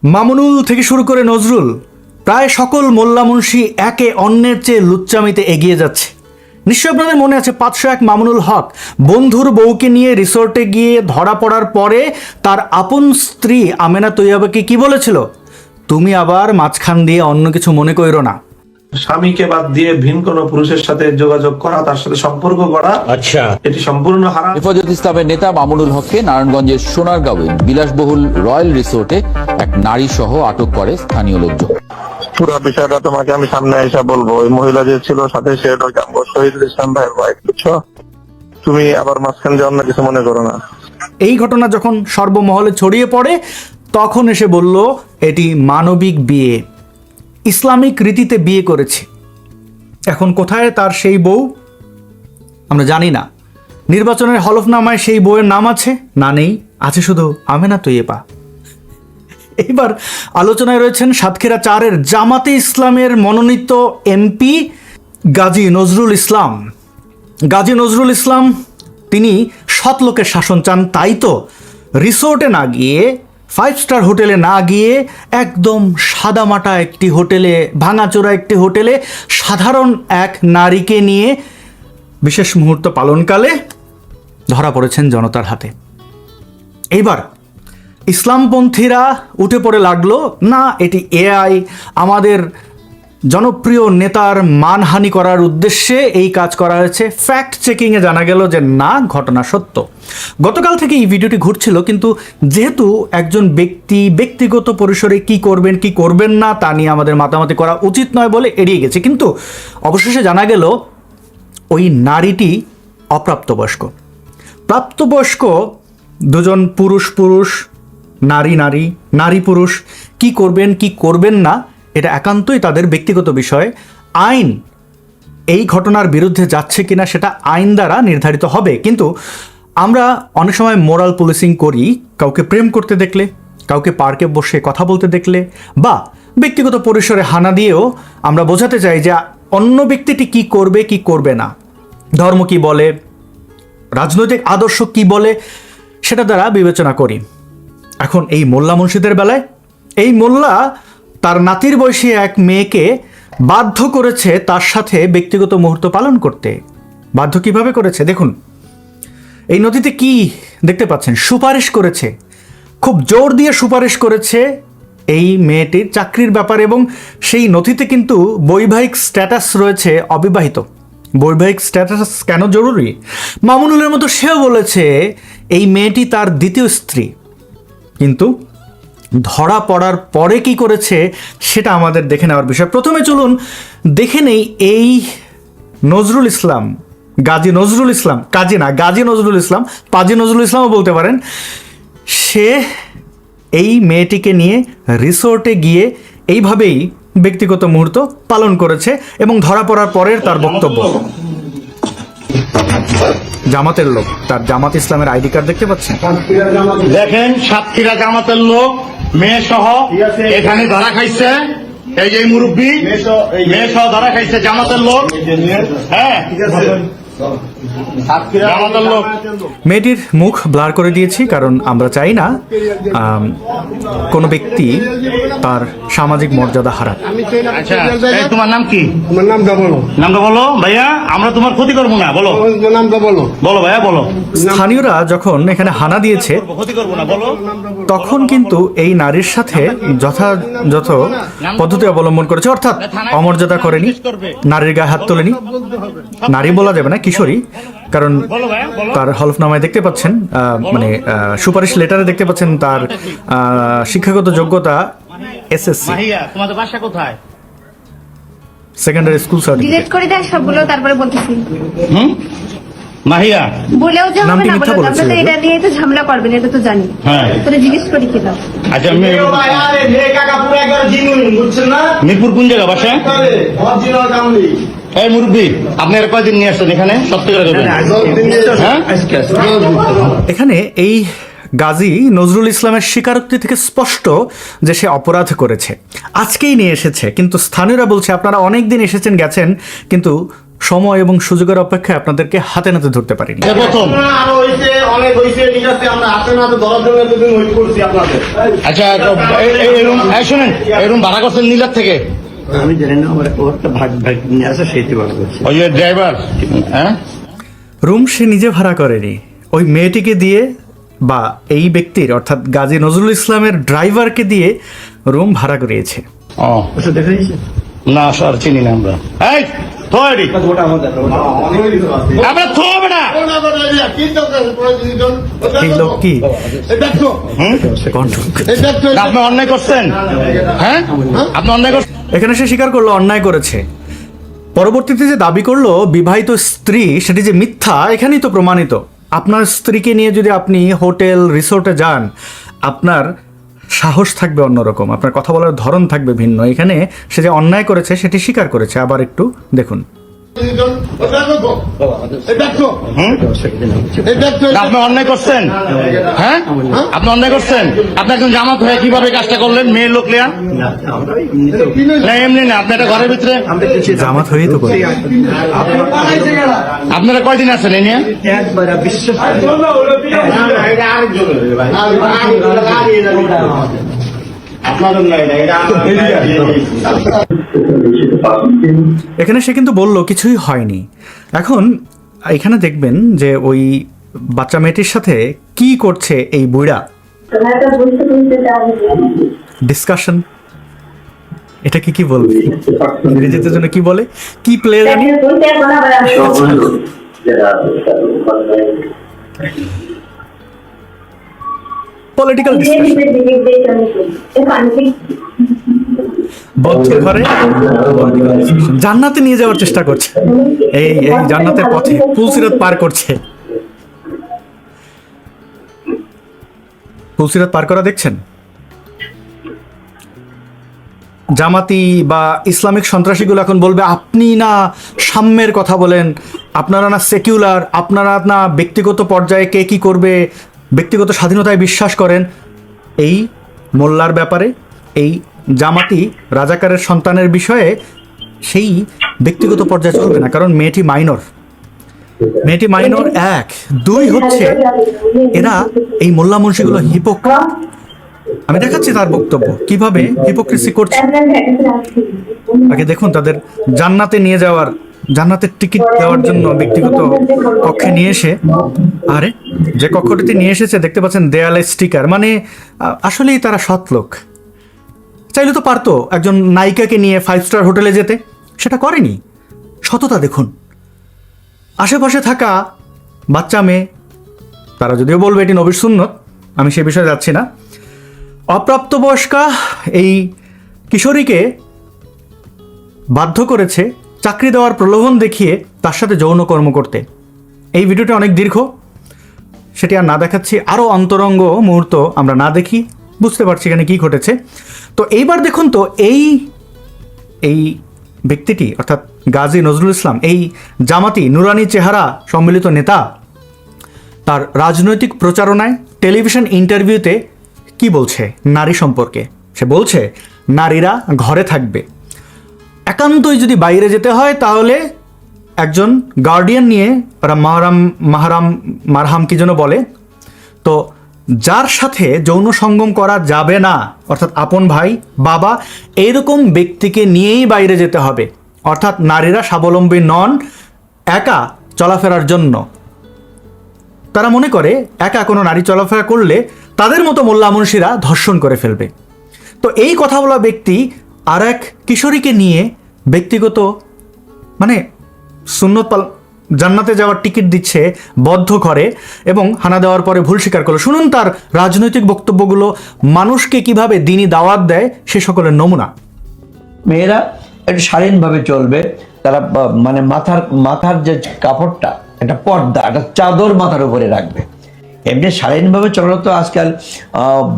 মামুনুল থেকে শুরু করে নজরুল প্রায় সকল মোল্লা মুন্সি একে অন্যের চেয়ে লুচ্চামিতে এগিয়ে যাচ্ছে। নিশ্চয় আপনাদের মনে আছে 501 মামুনুল হক বন্ধুর বউকে নিয়ে রিসোর্টে গিয়ে ধরা পড়ার পরে তার আপন স্ত্রী আমেনা তৈয়বাকে কি বলেছিল, তুমি আবার মাঝখান দিয়ে অন্য কিছু মনে কইরো না। স্বামীকে বাদ দিয়ে ভিন কোন পুরুষের সাথে যোগাযোগ করা, তার সাথে সম্পর্ক করা, আচ্ছা, এটি সম্পূর্ণ হারাম। হেফাজত ইসলামের নেতা মামুনুল হককে নারায়ণগঞ্জের সোনারগাঁওয়ে বিলাসবহুল রয়্যাল রিসোর্টে এক নারী সহ আটক করে স্থানীয় লোকজন। পুরো বিষয়টা তোমাকে আমি সামনে এসে বলবো। ওই মহিলা যে ছিল সাথে সে শহীদুল ইসলাম ভাইয়ের ওয়াইফ, বুঝছো? তুমি আবার মাঝখান দিয়ে অন্য কিছু মনে করো না। এই ঘটনা যখন সর্বমহলে ছড়িয়ে পড়ে তখন এসে বলল এটি মানবিক বিয়ে, ইসলামিক রীতিতে বিয়ে করেছে। এখন কোথায় তার সেই বউ আমরা জানি না। নির্বাচনের হলফনামায় সেই বউয়ের নাম আছে না, নেই, আছে শুধু আমেনা তৈয়বা। এইবার আলোচনায় রয়েছেন সাতক্ষীরা 4-এর জামাতে ইসলামের মনোনীত এমপি গাজী নজরুল ইসলাম। গাজী নজরুল ইসলাম তিনি সৎ লোকের শাসন চান, তাই তো রিসোর্টে না গিয়ে, 5 স্টার হোটেলে না গিয়ে একদম সাদামাটা একটি হোটেলে, ভাঙাচোরা একটি হোটেলে সাধারণ এক নারীকে নিয়ে বিশেষ মুহূর্ত পালনকালে ধরা পড়েছেন জনতার হাতে। এইবার ইসলামপন্থীরা উঠে পড়ে লাগলো, না এটি এআই, আমাদের জনপ্রিয় নেতার মানহানি করার উদ্দেশ্যে এই কাজ করা হয়েছে। ফ্যাক্ট চেকিংয়ে জানা গেল যে না, ঘটনা সত্য। গতকাল থেকে এই ভিডিওটি ঘুরছিল, কিন্তু যেহেতু একজন ব্যক্তি ব্যক্তিগত পরিসরে কি করবেন কি করবেন না তা নিয়ে আমাদের মাতামাতি করা উচিত নয় বলে এড়িয়ে গেছে। কিন্তু অবশেষে জানা গেল ওই নারীটি অপ্রাপ্তবয়স্ক। প্রাপ্তবয়স্ক দুজন পুরুষ নারী পুরুষ কি করবেন কি করবেন না এটা একান্তই তাদের ব্যক্তিগত বিষয়। আইন এই ঘটনার বিরুদ্ধে যাচ্ছে কিনা সেটা আইন দ্বারা নির্ধারিত হবে। কিন্তু আমরা অনেক সময় মোরাল পুলিশিং করি, কাউকে প্রেম করতে দেখলে, কাউকে পার্কে বসে কথা বলতে দেখলে, বা ব্যক্তিগত পরিসরে হানা দিয়েও আমরা বোঝাতে চাই যে অন্য ব্যক্তিটি কি করবে কি করবে না, ধর্ম কি বলে, রাজনৈতিক আদর্শ কি বলে, সেটা দ্বারা বিবেচনা করি। এখন এই মোল্লা মুন্সিদের বেলায় এই মোল্লা তার নাতির বয়সী এক মেয়েকে বাধ্য করেছে তার সাথে ব্যক্তিগত মুহূর্ত পালন করতে। বাধ্য কিভাবে করেছে দেখুন, এই নথিতে কি দেখতে পাচ্ছেন, সুপারিশ করেছে, খুব জোর দিয়ে সুপারিশ করেছে এই মেয়েটির চাকরির ব্যাপারে, এবং সেই নথিতে কিন্তু বৈবাহিক স্ট্যাটাস রয়েছে অবিবাহিত। বৈবাহিক স্ট্যাটাস কেন জরুরি? মামুনুলের মতো সেও বলেছে এই মেয়েটি তার দ্বিতীয় স্ত্রী, কিন্তু ধরা পড়ার পরে কি করেছে সেটা আমাদের দেখে নেওয়ার বিষয়। প্রথমে চলুন দেখে নেই এই নজরুল ইসলাম, গাজী নজরুল ইসলাম, গাজী নজরুল ইসলাম, পাজি নজরুল ইসলামও বলতে পারেন, সে এই মেয়েটিকে নিয়ে রিসোর্টে গিয়ে এইভাবেই ব্যক্তিগত মুহূর্ত পালন করেছে এবং ধরা পড়ার পরের তার বক্তব্য। জামাতের লোক, তার জামাত ইসলামের আইডি কার্ড দেখতে পাচ্ছেন, দেখেন সাতক্ষীরা জামাতের লোক মেয়ে সহ এখানে ধরা খাইছে। এই যে মুরব্বী মেয়ে সহ ধরা খাইছে জামাতের লোক। হ্যাঁ, মেয়েটির মুখ ব্লার করে দিয়েছি, কারণ আমরা চাই না কোনো ব্যক্তি তার সামাজিক মর্যাদা হারায়। আচ্ছা, তোমার নাম কি? আমার নামটা বলো। নামটা বলো ভাইয়া, আমরা তোমার ক্ষতি করবো না। বলো নামটা বলো। বলো ভাইয়া, বলো। স্থানীয়রা যখন এখানে হানা দিয়েছে ক্ষতি করবো না, বলো। তখন কিন্তু এই নারীর সাথে যথাযথ পদ্ধতি অবলম্বন করেছে, অর্থাৎ অমর্যাদা করেনি, নারীর গায়ে হাত তোলেনি। নারী বলা যাবে না, কিশোরী, কারণ তার হলফনামায় দেখতে পাচ্ছেন, মানে সুপারিশ লেটারে দেখতে পাচ্ছেন তার শিক্ষাগত যোগ্যতা এসএসসি। তোমাদের বাসা কোথায়? Secondary school certificate. ডিলিট করে দেন সবগুলো, তারপরে বলতেছি। মাহিয়া বলেও যে হবে নামটি না, মিথ্যা বলে বলেছে। আপনি তো এটা নিয়ে তো ঝামেলা করবেন, এটা তো জানি। হ্যাঁ, তোরে জিজ্ঞেস করি কিনা। আচ্ছা, মিরপুর কোন জায়গা বাসা? এই মুরব্বী, আপনি আর কয়দিন নিয়ে আসছেন এখানে? সত্যি করে বলবেন। হ্যাঁ, এখানে এই গাজী নজরুল ইসলামের স্বীকারোক্তি থেকে স্পষ্ট যে সে অপরাধ করেছে। আজকেই নিয়ে এসেছে, কিন্তু স্থানীয়রা বলছে আপনারা অনেক দিন এসেছেন গেছেন, কিন্তু সময় এবং সুযোগের অপেক্ষায় আপনাদেরকে হাতে নাতে ধরতে পারিনি। এ প্রথম আরো হইছে, অনেক হইছে, ঠিক আছে, আমরা হাতে না ধরার জন্য এতদিন ওয়েট করছি আপনাদের। আচ্ছা, এই রুম ভাড়া করছেন নীলার থেকে? আমি জানি না, আমার একটা ভাগ নিয়ে আসে সেইটি ভাড়া করছি। ওই যে ড্রাইভার, হ্যাঁ, রুম সে নিজে ভাড়া করেনি, ওই মেয়েটিকে দিয়ে বা এই ব্যক্তির অর্থাৎ গাজী নজরুল ইসলামের ড্রাইভারকে দিয়ে রুম ভাড়া করিয়েছে। ও ওটা দেখা যাচ্ছে না স্যার, চিনি না আমরা। এই থোড়ি ওটা আমাদের আমরা থোবে না। এই লোক কি আপনি অন্যায় করছেন, হ্যাঁ, আপনি অন্যায় করছেন। এখানে সে স্বীকার করলো অন্যায় করেছে। পরবর্তীতে যে দাবি করলো বিবাহিত স্ত্রী, সেটি যে মিথ্যা এখানেই তো প্রমাণিত। আপনার স্ত্রীকে নিয়ে যদি আপনি হোটেল রিসোর্টে যান, আপনার সাহস থাকবে অন্যরকম, আপনার কথা বলার ধরন থাকবে ভিন্ন। এখানে সে যে অন্যায় করেছে সেটি স্বীকার করেছে। আবার একটু দেখুন। আপনি অন্যায় করছেন, হ্যাঁ, আপনি অন্যায় করছেন। আপনি একজন জামাত হয়ে কিভাবে কাজটা করলেন? মেয়ের লোক লিয়া না, এমনি না, আপনি একটা ঘরের ভিতরে জামাত হয়েই তো করে। আপনারা কয়দিন আছেন এই নিয়ে? একবার বিশ্বাস এখানে সে কিন্তু বলল কিছুই হয়নি। এখন এখানে দেখবেন যে ওই বাচ্চা মেয়েটির সাথে কি করছে এই বুড়া। ডিসকাশন, এটা কি বলবে ইংরেজিতে জন্য কি বলে, কি প্লে জানি, পলিটিক্যাল ডিসকাশন। বদ্ধ ঘরে জান্নাতে নিয়ে যাওয়ার চেষ্টা করছে, এই এই জান্নাতের পথে পুলসিরাত পার করছে। পুলসিরাত পার করা দেখছেন। জামাতি বা ইসলামিক সন্ত্রাসীগুলো এখন বলবে আপনি না সাম্যের কথা বলেন, আপনারা না সেকুলার, আপনারা না ব্যক্তিগত পর্যায়ে কে কি করবে, ব্যক্তিগত স্বাধীনতায় বিশ্বাস করেন। এই মোল্লার ব্যাপারে, এই জামাতি রাজাকারের সন্তানের বিষয়ে সেই ব্যক্তিগত পর্যায়ে চলবে না, কারণ মেয়েটি মাইনর। মেয়েটি মাইনর, 1 2 হচ্ছে এরা এই মোল্লা মুন্সিগুলো হিপোক্রেট। আমি দেখাচ্ছি তার বক্তব্য কিভাবে হিপোক্রেসি করছে। আগে দেখুন তাদের জান্নাতে নিয়ে যাওয়ার, জান্নাতের টিকিট দেওয়ার জন্য ব্যক্তিগত কক্ষে নিয়ে এসে, আরে যে কক্ষটিতে নিয়ে এসেছে দেখতে পাচ্ছেন দেয়ালে স্টিকার, মানে আসলেই তারা সৎ লোক। চাইলে তো পারতো একজন নায়িকাকে নিয়ে 5 স্টার হোটেলে যেতে, সেটা করেনি। সততা দেখুন। আশেপাশে থাকা বাচ্চা মেয়ে, তারা যদিও বলবে এটি নবীর সুন্নত, আমি সে বিষয়ে যাচ্ছি না। অপ্রাপ্তবয়স্কা এই কিশোরীকে বাধ্য করেছে চাকরি দেওয়ার প্রলোভন দেখিয়ে তার সাথে যৌনকর্ম করতে। এই ভিডিওটি অনেক দীর্ঘ, সেটি আর না দেখাচ্ছি। আরও অন্তরঙ্গ মুহূর্ত আমরা না দেখি, বুঝতে পারছি এখানে কী ঘটেছে। তো এইবার দেখুন তো এই ব্যক্তিটি অর্থাৎ গাজী নজরুল ইসলাম, এই জামাতি নুরানি চেহারা সম্মিলিত নেতা, তার রাজনৈতিক প্রচারণায় টেলিভিশন ইন্টারভিউতে কি বলছে নারী সম্পর্কে। সে বলছে নারীরা ঘরে থাকবে, একান্তই যদি বাইরে যেতে হয় তাহলে একজন গার্ডিয়ান নিয়ে, ওরা মারহাম কি যেন বলে, তো যার সাথে যৌন সঙ্গম করা যাবে না, অর্থাৎ আপন ভাই, বাবা, এইরকম ব্যক্তিকে নিয়েই বাইরে যেতে হবে। অর্থাৎ নারীরা স্বাবলম্বী নন একা চলাফেরার জন্য। তারা মনে করে একা কোনো নারী চলাফেরা করলে তাদের মতো মোল্লা মুন্সিরা ধর্ষণ করে ফেলবে। তো এই কথা বলা ব্যক্তি আর এক কিশোরীকে নিয়ে ব্যক্তিগত, মানে সুন্নত জান্নাতে যাওয়ার টিকিট দিচ্ছে বদ্ধ ঘরে, এবং হানা দেওয়ার পরে ভুল স্বীকার করলো। শুনুন তার রাজনৈতিক বক্তব্যগুলো, মানুষকে কিভাবে দিনই দাওয়াত দেয় সে সকলের নমুনা। মেয়েরা একটু শালীনভাবে চলবে, তারা মানে মাথার যে কাপড়টা, একটা পর্দা, একটা চাদর মাথার উপরে রাখবে। এমনি শালীনভাবে চলানো তো আজকাল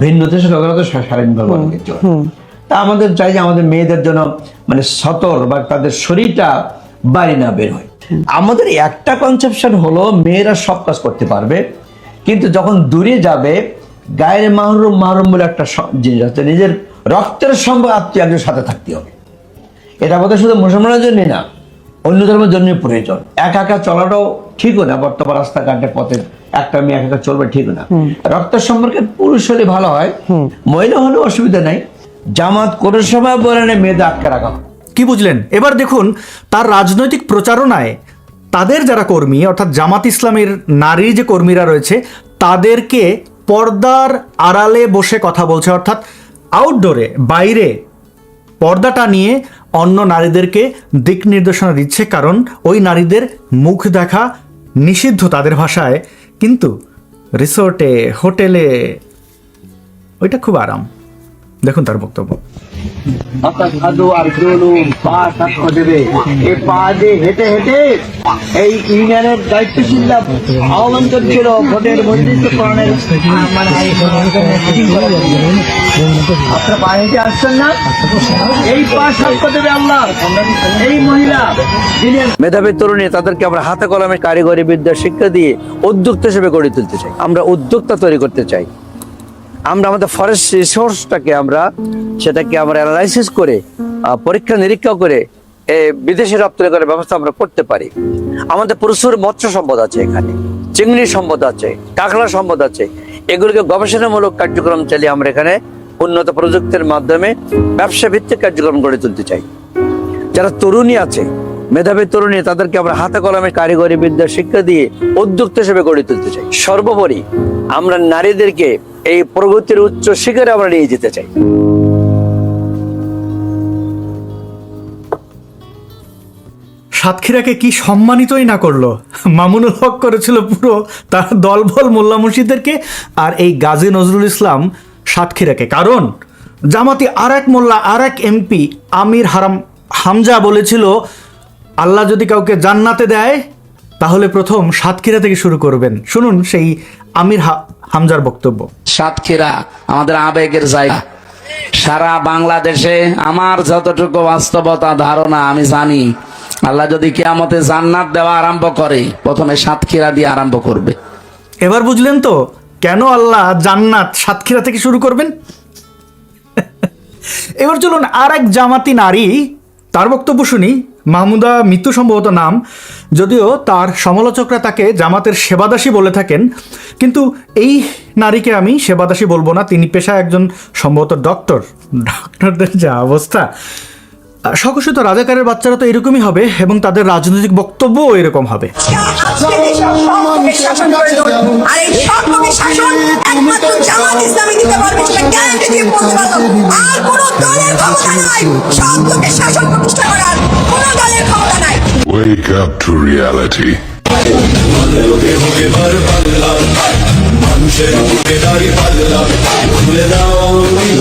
ভিন্ন দেশের লোকেরা তো শালীনভাবে চলে। তা আমাদের চাই যে আমাদের মেয়েদের জন্য মানে সতর বা তাদের শরীরটা বাইরে না বের হয়। আমাদের একটা কনসেপশন হলো মেয়েরা সব কাজ করতে পারবে, কিন্তু যখন দূরে যাবে গায়ের মাহরুম মাহরুম বলে একটা জিনিস আছে, নিজের রক্তের সম্পর্ক আত্মীয় একজন সাথে থাকতে হবে। এটা বোধ শুধু মুসলমানের জন্যই না, অন্য ধর্মের জন্য প্রয়োজন। একা একা চলাটাও ঠিকও না, বর্তমান রাস্তাঘাটে পথে একটা মেয়ে একা একা চলবে ঠিকও না। রক্তের সম্পর্কে পুরুষ হলে ভালো হয়, মহিলা হলে অসুবিধা নাই। জামাত কোনো সময় বলে না মেয়েদের আটকে রাখা হয়। কি বুঝলেন? এবার দেখুন তার রাজনৈতিক প্রচারণায় তাদের যারা কর্মী অর্থাৎ জামাত ইসলামের নারীর যে কর্মীরা রয়েছে তাদেরকে পর্দার আড়ালে বসে কথা বলছে, অর্থাৎ আউটডোরে বাইরে পর্দাটা নিয়ে অন্য নারীদেরকে দিক নির্দেশনা দিচ্ছে, কারণ ওই নারীদের মুখ দেখা নিষিদ্ধ তাদের ভাষায়, কিন্তু রিসোর্টে হোটেলে ওইটা খুব আরাম। দেখুন তার বক্তব্য। হেঁটে হেঁটে এই ইউনিয়নের দায়িত্বশীলরা আহ্বান করছিল ভোটের আপনারা পায়ে হেঁটে আসছেন না, এই পা সাক্ষ্য দেবে আল্লাহ। এই মহিলা মেধাবী তরুণী, তাদেরকে আমরা হাতে কলমে কারিগরি বিদ্যা শিক্ষা দিয়ে উদ্যোক্তা হিসেবে গড়ে তুলতে চাই। আমরা উদ্যোক্তা তৈরি করতে চাই। আমরা আমাদের ফরেস্ট রিসোর্সটাকে সেটাকে আমরা অ্যানালাইসিস করে পরীক্ষা নিরীক্ষা করে বিদেশে রপ্তানি করার ব্যবস্থা আমরা করতে পারি। আমাদের প্রচুর মৎস্য সম্পদ আছে, এখানে চিংড়ি সম্পদ আছে, কাঁকড়া সম্পদ আছে। এগুলোকে গবেষণামূলক কার্যক্রম চালিয়ে আমরা এখানে উন্নত প্রযুক্তির মাধ্যমে ব্যবসা ভিত্তিক কার্যক্রম গড়ে তুলতে চাই। যারা তরুণী আছে, মেধাবী তরুণী, তাদেরকে আমরা হাতে কলমে কারিগরি বিদ্যা শিক্ষা দিয়ে উদ্যোক্তা হিসেবে গড়ে তুলতে চাই। সর্বোপরি আমরা নারীদেরকে এই প্রগতির উচ্চ শিখরে আমরা নিয়ে যেতে চাই। সাতক্ষীরাকে কি সম্মানিতই না করলো। মামুনুল হক করেছিল পুরো তার দলবল মোল্লা মুর্শিদদেরকে, আর এই গাজী নজরুল ইসলাম সাতক্ষীরাকে। কারণ জামাতি আর এক মোল্লা আর এক এমপি আমির হামজা বলেছিল আল্লাহ যদি কাউকে জান্নাতে দেয় তাহলে প্রথম সাতক্ষীরা থেকে শুরু করবেন। শুনুন সেই আমির হামজার বক্তব্য। সাতক্ষীরা আমাদের আবেগের জায়গা। সারা বাংলাদেশে আমার যতটুকু বাস্তবতা ধারণা আমি জানি, আল্লাহ যদি কিয়ামতে জান্নাত দেওয়া আরম্ভ করে প্রথমে সাতক্ষীরা দিয়ে আরম্ভ করবে। এবার বুঝলেন তো কেন আল্লাহ জান্নাত সাতক্ষীরা থেকে শুরু করবেন। এবার চলুন আর এক জামাতি নারী, তার বক্তব্য শুনি। মাহমুদা মিতু সম্ভবত নাম, যদিও তার সমালোচকরা তাকে জামাতের সেবাদাসী বলে থাকেন, কিন্তু এই নারীকে আমি সেবাদাসী বলবো না। তিনি পেশায় একজন সম্ভবত ডক্টরদের যা অবস্থা, স্বঘোষিত রাজাকারের বাচ্চারা তো এরকমই হবে এবং তাদের রাজনৈতিক বক্তব্যও এরকম হবে। Wake up to reality.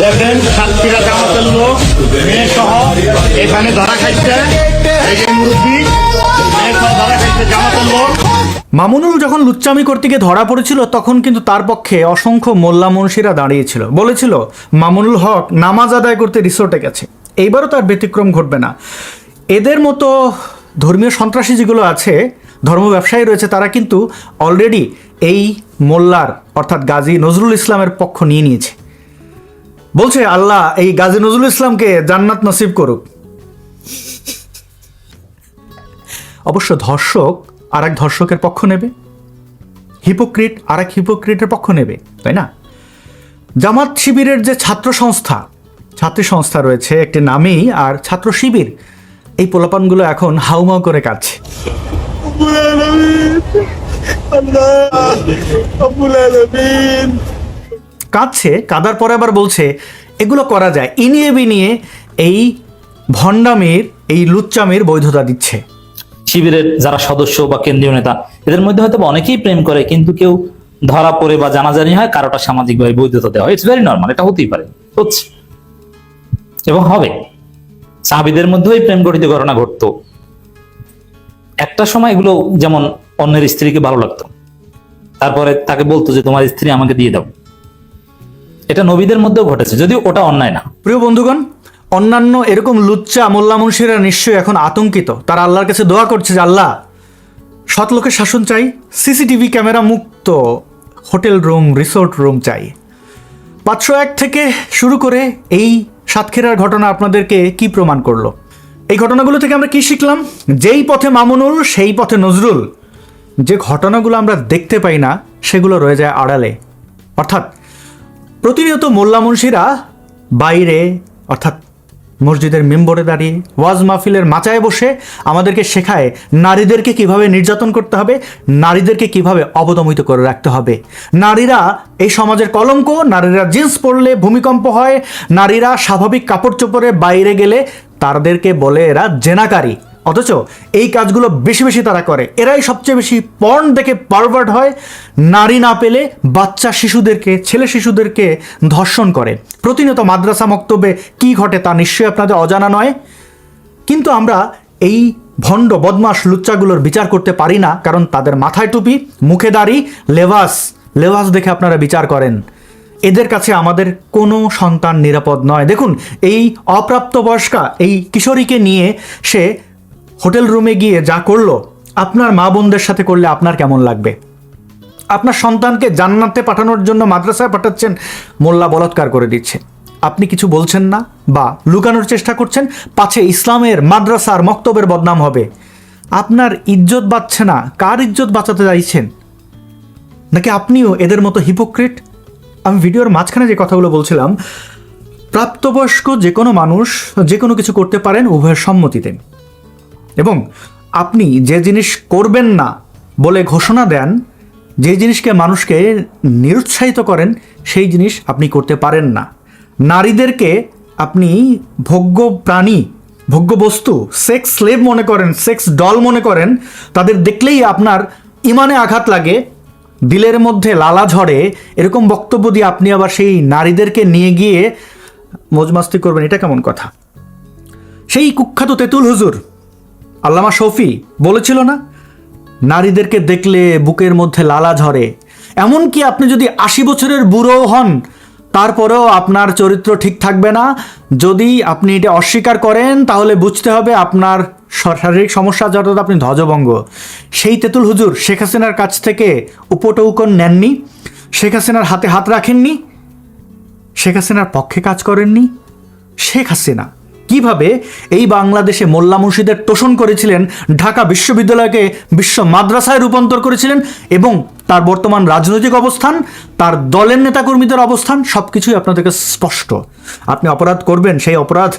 দেখেন সাতক্ষীরা জামাতের লোক মেয়ে সহ এখানে ধরা খাইছে, এই যে মুরব্বী মেয়ে সহ ধরা খাইছে জামাতের লোক। মামুনুল যখন লুচ্চামি করতে গিয়ে ধরা পড়েছিল তখন কিন্তু তার পক্ষে অসংখ্য মোল্লা মুন্সিরা দাঁড়িয়েছিল, বলেছিল মামুনুল হক নামাজ আদায় করতে রিসোর্টে গেছে। এইবারও তার ব্যতিক্রম ঘটবে না। এদের মতো ধর্মীয় সন্ত্রাসী যেগুলো আছে, ধর্ম ব্যবসায়ী রয়েছে, তারা কিন্তু অলরেডি এই মোল্লার অর্থাৎ গাজী নজরুল ইসলামের পক্ষ নিয়ে নিয়েছে। বলছে আল্লাহ এই গাজী নজরুল ইসলামকে জান্নাত নসিব করুক। অবশ্য ধর্ষক আর এক ধর্ষকের পক্ষ নেবে, হিপোক্রিট আর এক হিপোক্রিটের পক্ষ নেবে, তাই না? জামাত শিবিরের যে ছাত্রী সংস্থা রয়েছে একটি নামেই, আর ছাত্র শিবির, এই পোলাপানগুলো এখন হাউমাউ করে কাঁদছে। কাঁদছে, কাঁদার পরে আবার বলছে এগুলো করা যায়, ইনিয়ে বিনিয়ে এই ভণ্ডামির এই লুচ্চামির বৈধতা দিচ্ছে। শিবিরের যারা সদস্য বা কেন্দ্রীয় নেতা, এদের মধ্যে হয়তো অনেকেই প্রেম করে, কিন্তু কেউ ধরা পড়ে বা জানাজানি হয়, কারোটা সামাজিকভাবে বৈধতা দেওয়া হয়। ইটস ভেরি নর্মাল, এটা হতেই পারে, হচ্ছে এবং হবে। সাহাবীদের মধ্যেও এই প্রেম গঠিত ঘটনা ঘটতো। একটা সময় এগুলো যেমন অন্যের স্ত্রীকে ভালো লাগতো, তারপরে তাকে বলতো যে তোমার স্ত্রী আমাকে দিয়ে দাও। এটা নবীদের মধ্যেও ঘটেছে, যদিও ওটা অন্যায় না। প্রিয় বন্ধুগণ, অন্যান্য এরকম লুচ্চা মোল্লা মুন্সিরা নিশ্চয়ই এখন আতঙ্কিত। তারা আল্লাহর কাছে দোয়া করছে যে আল্লাহ সৎ লোকের শাসন চাই, সিসিটিভি ক্যামেরা মুক্ত হোটেল রুম রিসোর্ট রুম চাই। 501 থেকে শুরু করে এই সাতক্ষীরার ঘটনা আপনাদেরকে কি প্রমাণ করলো? এই ঘটনাগুলো থেকে আমরা কি শিখলাম? যেই পথে মামুনুল সেই পথে নজরুল। যে ঘটনাগুলো আমরা দেখতে পাই না সেগুলো রয়ে যায় আড়ালে। অর্থাৎ প্রতিনিয়ত মোল্লা মুন্সিরা বাইরে অর্থাৎ মসজিদের মেম্বরে দাঁড়িয়ে ওয়াজ মাহফিলের মাচায় বসে আমাদেরকে শেখায় নারীদেরকে কিভাবে নির্যাতন করতে হবে, নারীদেরকে কিভাবে অবদমিত করে রাখতে হবে। নারীরা এই সমাজের কলঙ্ক, নারীরা জিন্স পরলে ভূমিকম্প হয়, নারীরা স্বাভাবিক কাপড় চোপড়ে বাইরে গেলে তাদেরকে বলে এরা জেনাকারী। অথচ এই কাজগুলো বেশি বেশি তারা করে। এরাই সবচেয়ে বেশি পর্ন দেখে পারভার্ট হয়। নারী না পেলে বাচ্চা শিশুদেরকে, ছেলে শিশুদেরকে ধর্ষণ করে। প্রতিনিয়ত মাদ্রাসা মক্তবে কি ঘটে তা নিশ্চয়ই আপনাদের অজানা নয়। কিন্তু আমরা এই ভণ্ড বদমাশ লুচ্চাগুলোর বিচার করতে পারি না, কারণ তাদের মাথায় টুপি, মুখে দাড়ি, লেবাস দেখে আপনারা বিচার করেন। এদের কাছে আমাদের কোনো সন্তান নিরাপদ নয়। দেখুন, এই অপ্রাপ্তবয়স্কা এই কিশোরীকে নিয়ে সে হোটেল রুমে গিয়ে যা করলো, আপনার মা বোনদের সাথে করলে আপনার কেমন লাগবে? আপনার সন্তানকে জান্নাতে পাঠানোর জন্য মাদ্রাসায় পাঠাচ্ছেন, মোল্লা বলাৎকার করে দিচ্ছে। আপনি কিছু বলছেন না বা লুকানোর চেষ্টা করছেন, পাছে ইসলামের মাদ্রাসার মক্তবের বদনাম হবে। আপনার ইজ্জত বাঁচছে না, কার ইজ্জত বাঁচাতে চাইছেন? নাকি আপনিও এদের মতো হিপোক্রিট? আমি ভিডিওর মাঝখানে যে কথাগুলো বলছিলাম, প্রাপ্তবয়স্ক যে কোনো মানুষ যে কোনো কিছু করতে পারেন উভয়ের সম্মতিতে। এবং আপনি যে জিনিস করবেন না বলে ঘোষণা দেন, যে জিনিসকে মানুষকে নিরুৎসাহিত করেন, সেই জিনিস আপনি করতে পারেন না। নারীদেরকে আপনি ভোগ্য প্রাণী, ভোগ্য বস্তু, সেক্স স্লেভ মনে করেন, সেক্স ডল মনে করেন। তাদের দেখলেই আপনার ইমানে আঘাত লাগে, দিলের মধ্যে লালা ঝরে। এরকম বক্তব্য দিয়ে আপনি আবার সেই নারীদেরকে নিয়ে গিয়ে মজমাস্তি করবেন, এটা কেমন কথা? সেই কুখ্যাত তেঁতুল হুজুর আল্লামা শফি বলেছিল না, নারীদেরকে দেখলে বুকের মধ্যে লালা ঝরে। এমনকি আপনি যদি 80 বছরের বুড়ো হন, তারপরেও আপনার চরিত্র ঠিক থাকবে না। যদি আপনি এটা অস্বীকার করেন, তাহলে বুঝতে হবে আপনার শারীরিক সমস্যা, যত আপনি ধ্বজভঙ্গ। সেই তেঁতুল হুজুর শেখ হাসিনার কাছ থেকে উপটৌকন নেননি, শেখ হাসিনার হাতে হাত রাখেননি, শেখ হাসিনার পক্ষে কাজ করেননি। শেখ হাসিনা কিভাবে এই বাংলাদেশে মোল্লা মুর্শিদের তোষণ করেছিলেন, ঢাকা বিশ্ববিদ্যালয়কে বিশ্ব মাদ্রাসায় রূপান্তর করেছিলেন, এবং তার বর্তমান রাজনৈতিক অবস্থান, তার দলের নেতাকর্মীদের অবস্থান, সব কিছুই আপনাদেরকে স্পষ্ট। আপনি অপরাধ করবেন, সেই অপরাধ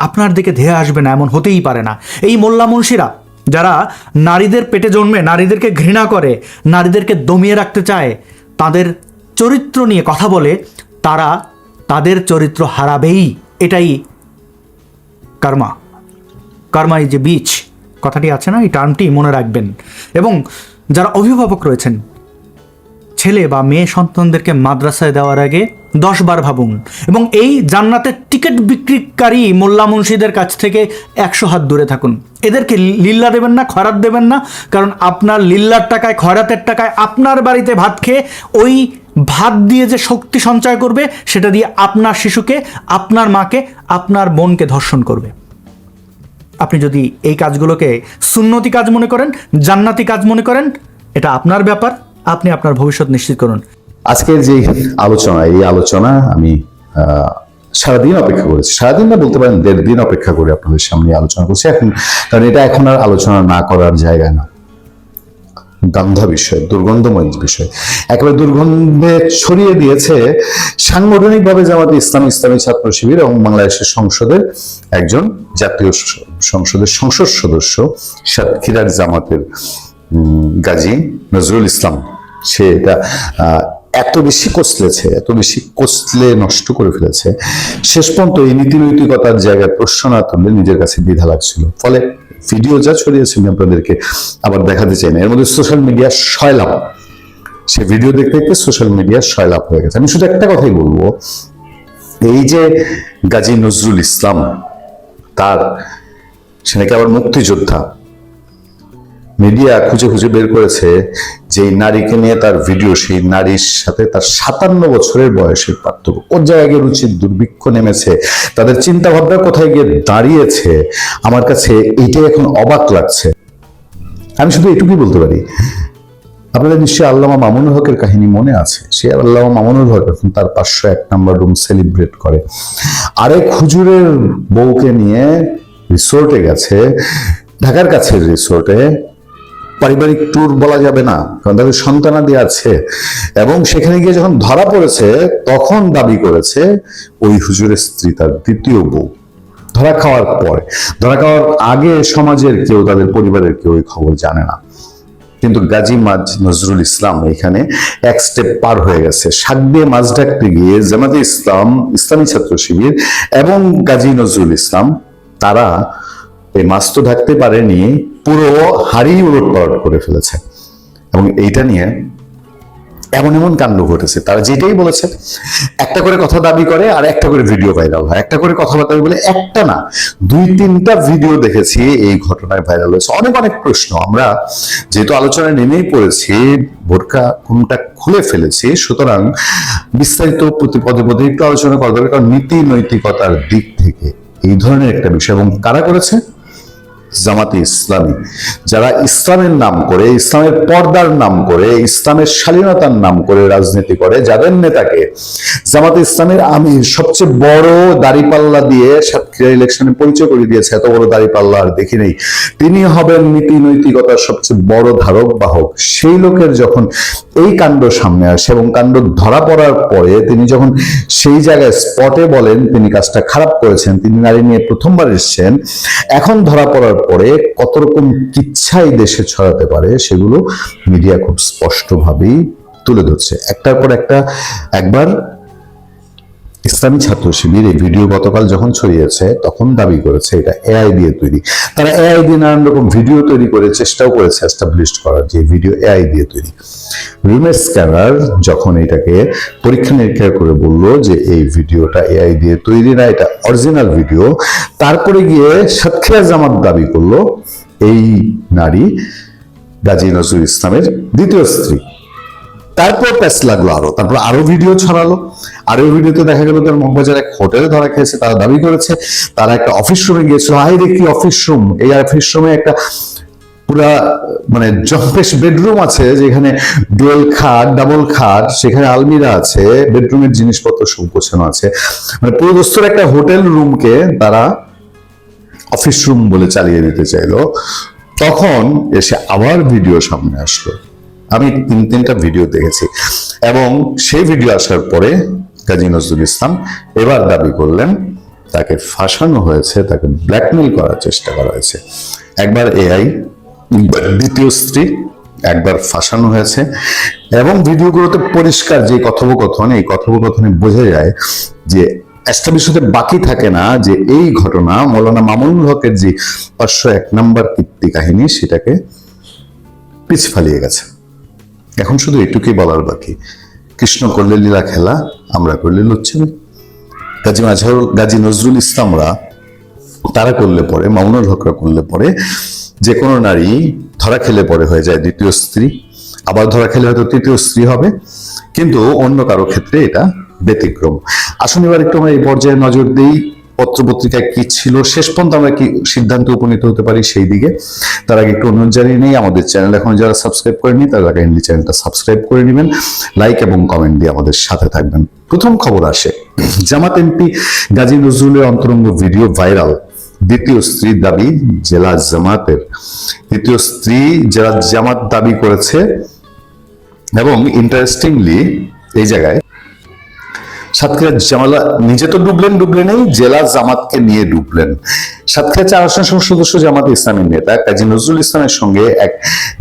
আপনার দিকে ধেয়ে আসবে না, এমন হতেই পারে না। এই মোল্লা মুন্সিরা যারা নারীদের পেটে জন্মে, নারীদেরকে ঘৃণা করে, নারীদেরকে দমিয়ে রাখতে চায়, তাদের চরিত্র নিয়ে কথা বলে, তারা তাদের চরিত্র হারাবেই। এটাই কার্মা ইজ এ বিচ, কথাটি আছে না, এই টার্মটি মনে রাখবেন। এবং যারা অভিভাবক রয়েছেন, ছেলে বা মেয়ে সন্তানদেরকে মাদ্রাসায় দেওয়ার আগে 10 বার ভাবুন। এবং এই জান্নাতের টিকিট বিক্রিকারী মোল্লা মুন্সিদের কাছ থেকে 100 হাত দূরে থাকুন। এদেরকে লিল্লা দেবেন না, খয়রাত দেবেন না, কারণ আপনার লিল্লার টাকায়, খয়রাতের টাকায় আপনার বাড়িতে ভাত খেয়ে ওই ভাত দিয়ে যে শক্তি সঞ্চয় করবে, সেটা দিয়ে আপনার শিশুকে, আপনার মাকে, আপনার বোনকে ধর্ষণ করবে। আপনি যদি এই কাজগুলোকে সুন্নতি কাজ মনে করেন, জান্নাতি কাজ মনে করেন, এটা আপনার ব্যাপার। আপনি আপনার ভবিষ্যৎ নিশ্চিত করুন। আজকের যে আলোচনা, এই আলোচনা আমি সারাদিন অপেক্ষা করেছি, সারাদিন না বলতে পারেন 1.5 দিন অপেক্ষা করে আপনাদের সামনে আলোচনা করছি। এখন কারণ এটা এখন আর আলোচনা না করার জায়গা না, গন্ধা বিষয়, দুর্গন্ধময় বিষয়, একেবারে দুর্গন্ধে ছড়িয়ে দিয়েছে সাংগঠনিকভাবে জামাতে ইসলামী, ইসলামী ছাত্র শিবির এবং বাংলাদেশের সংসদের একজন জাতীয় সংসদের সংসদ সদস্য, সাতক্ষীরার জামাতের গাজী নজরুল ইসলাম। সে এটা এত বেশি কসলেছে, এত বেশি কসলে নষ্ট করে ফেলেছে, শেষ পর্যন্ত এই নীতিনৈতিকতার জায়গায় প্রশ্ন না তুললে নিজের কাছে দ্বিধা লাগছিল। ফলে ভিডিও যা ছড়িয়েছে আমি আপনাদেরকে আবার দেখাতে চাই না। এর মধ্যে সোশ্যাল মিডিয়া সয়লাভ, সে ভিডিও দেখতে দেখতে সোশ্যাল মিডিয়া সয়লাভ হয়ে গেছে। আমি শুধু একটা কথাই বলবো, এই যে গাজী নজরুল ইসলাম, তার সে নাকি আবার মুক্তিযোদ্ধা, মিডিয়া খুঁজে খুঁজে বের করেছে যে নারীকে নিয়ে তার ভিডিও, সেই নারীর সাথে তার 57 বছরের বয়সের পার্থক্য। ওর জায়গায় রুচির দুর্ভিক্ষ নেমেছে, তাদের চিন্তা ভাবনা কোথায় গিয়ে দাঁড়িয়েছে, আমার কাছে এইটাই এখন অবাক লাগছে। আমি শুধু এটুকুই বলতে পারি, আপনাদের নিশ্চয়ই আল্লামা মামুনুল হকের কাহিনী মনে আছে। সে আল্লামা মামুনুল হক এখন তার 501 নম্বর রুম সেলিব্রেট করে। আরেক হুজুরের বউকে নিয়ে রিসোর্টে গেছে, ঢাকার কাছের রিসোর্টে। পারিবারিক ট্যুর বলা যাবে না, কারণ তাদের সন্তানাদি আছে। এবং সেখানে গিয়ে যখন ধরা পড়েছে তখন দাবি করেছে ওই হুজুরের স্ত্রী তার দ্বিতীয় বউ। ধরা খাওয়ার পরে, ধরা খাওয়ার আগে সমাজের কেউ, তাদের পরিবারের কেউ এই খবর জানে না। কিন্তু গাজী নজরুল ইসলাম এখানে এক স্টেপ পার হয়ে গেছে। শাক দিয়ে মাছ ঢাকতে গিয়ে জামাতে ইসলাম, ইসলামী ছাত্র শিবির এবং গাজী নজরুল ইসলাম তারা এই মাছ তো ঢাকতে পারেনি, পুরো হাড়ি উলটপালট করে ফেলেছে। এবং এইটা নিয়ে এমন এমন কাণ্ড ঘটেছে, তারা যেটাই বলেছে একটা করে কথা দাবি করে আর একটা করে ভিডিও ভাইরাল হয়। একটা করে কথাবার্তা বলে একটা না, 2-3টা ভিডিও দেখেছি এই ঘটনায় ভাইরাল হয়েছে। অনেক অনেক প্রশ্ন, আমরা যেহেতু আলোচনায় নেমেই পড়েছি, বোরকা কোনটা খুলে ফেলেছি, সুতরাং বিস্তারিত প্রতি পদে পদে একটু আলোচনা করা দরকার। কারণ নীতি নৈতিকতার দিক থেকে এই ধরনের একটা বিষয়, এবং কারা করেছে? জামাতে ইসলামী, যারা ইসলামের নাম করে, ইসলামের পর্দার নাম করে, ইসলামের শালীনতার নাম করে রাজনীতি করে, যাদের নেতাকে জামাতে ইসলামের আমির সবচেয়ে বড় দাড়িপাল্লা দিয়ে সাতক্ষীরা ইলেকশনে পরিচয় করে দিয়েছে। এত বড় দাড়িপাল্লা আর দেখি নেই। তিনি হবেন নীতি নৈতিকতার সবচেয়ে বড় ধারক বাহক। সেই লোকের যখন এই কাণ্ড সামনে আসে এবং কাণ্ড ধরা পড়ার পরে তিনি যখন সেই জায়গায় স্পটে বলেন তিনি কাজটা খারাপ করেছেন, তিনি নারী নিয়ে প্রথমবার এসেছেন, এখন ধরা পড়ার পরে কত রকম কিচ্ছাই দেশে ছড়াতে পারে সেগুলো মিডিয়া খুব স্পষ্টভাবেই তুলে ধরছে। একটার পর একটা। একবার ইসলামী ছাত্র শিবির এই ভিডিও গতকাল যখন ছড়িয়েছে তখন দাবি করেছে এটা এআই দিয়ে তৈরি। তারা এআই দিয়ে নানান রকম ভিডিও তৈরি করে চেষ্টাও করেছে এস্টাবলিশ করার যে ভিডিও এআই দিয়ে তৈরি। রিমেজ স্ক্যানার যখন এটাকে পরীক্ষা নিরীক্ষা করে বলল যে এই ভিডিওটা এআই দিয়ে তৈরি না, এটা অরিজিনাল ভিডিও, তারপরে গিয়ে সাতক্ষীরা জামাত দাবি করলো এই নারী গাজী নজরুল ইসলামের দ্বিতীয় স্ত্রী। তারপর প্যাচ লাগলো তারপর আরো ভিডিও ছড়ালো। আরো ভিডিওতে দেখা গেল তার মগবাজার এক হোটেলে ধরা খেয়েছে। তারা দাবি করেছে তারা একটা অফিস রুমে গিয়েছিল। হাই রে কি অফিস রুম! এই অফিস রুমে একটা পুরা মানে জম্পেশ বেডরুম আছে, যেখানে ডুয়েল খাট, ডাবল খাট, সেখানে আলমিরা আছে, বেডরুমের জিনিসপত্র সব গোছানো আছে। মানে পুরো দোস্তর একটা হোটেল রুমকে তারা অফিস রুম বলে চালিয়ে দিতে চাইলো। তখন এসে আবার ভিডিও সামনে আসলো। আমি 3-4টা ভিডিও দেখেছি এবং সেই ভিডিও আসার পরে গাজী নজরুল ইসলাম এবার দাবি করলেন তাকে ফাঁসানো হয়েছে, তাকে ব্ল্যাকমেল করার চেষ্টা করা হয়েছে। একবার এআই, দ্বিতীয় স্ত্রী, একবার ফাঁসানো হয়েছে। এবং ভিডিওগুলোতে পরিষ্কার যে কথোপকথন, এই কথোপকথনে বোঝা যায় যে এস্টাবলিশ হতে বাকি থাকে না যে এই ঘটনা মৌলানা মামুনুল হকের যে 501 নম্বর কীর্তি কাহিনী সেটাকে পিছ ফালিয়ে গেছে। এখন শুধু এটুকুই বলার বাকি, কৃষ্ণ করলে লীলা খেলা, আমরা করলে লুচ্ছামি। গাজী নজরুল ইসলামরা তারা করলে পরে, মামুনুল হকরা করলে পরে যে কোনো নারী ধরা খেলে পরে হয়ে যায় দ্বিতীয় স্ত্রী, আবার ধরা খেলে হয়তো তৃতীয় স্ত্রী হবে, কিন্তু অন্য কারো ক্ষেত্রে এটা ব্যতিক্রম। আসুন এবার একটু আমরা এই পর্যায়ে নজর দিই পত্রপত্রিকায় কি ছিল, শেষ পর্যন্ত আমরা কি সিদ্ধান্ত উপনীত হতে পারি সেই দিকে। তার আগে একটু অনুরোধ জানিয়ে নেই, আমাদের চ্যানেল এখন যারা সাবস্ক্রাইব করেনি তারা কাইন্ডলি চ্যানেলটা সাবস্ক্রাইব করে নেবেন, লাইক এবং কমেন্ট দিয়ে আমাদের সাথে থাকবেন। প্রথম খবর আসে, জামাত এমপি গাজী নজরুলের অন্তরঙ্গ ভিডিও ভাইরাল। দ্বিতীয় স্ত্রীর দাবি জেলা জামাতের, দ্বিতীয় স্ত্রী জেলা জামাত দাবি করেছে। এবং ইন্টারেস্টিংলি এই জায়গায় সাতক্ষীরা জামালা নিজে তো ডুবলেন, জেলা জামাতকে নিয়ে ডুবলেন। সাতক্ষীরা 4 আসন সংসদ সদস্য জামাত ইসলামের নেতা গাজী নজরুল ইসলামের সঙ্গে এক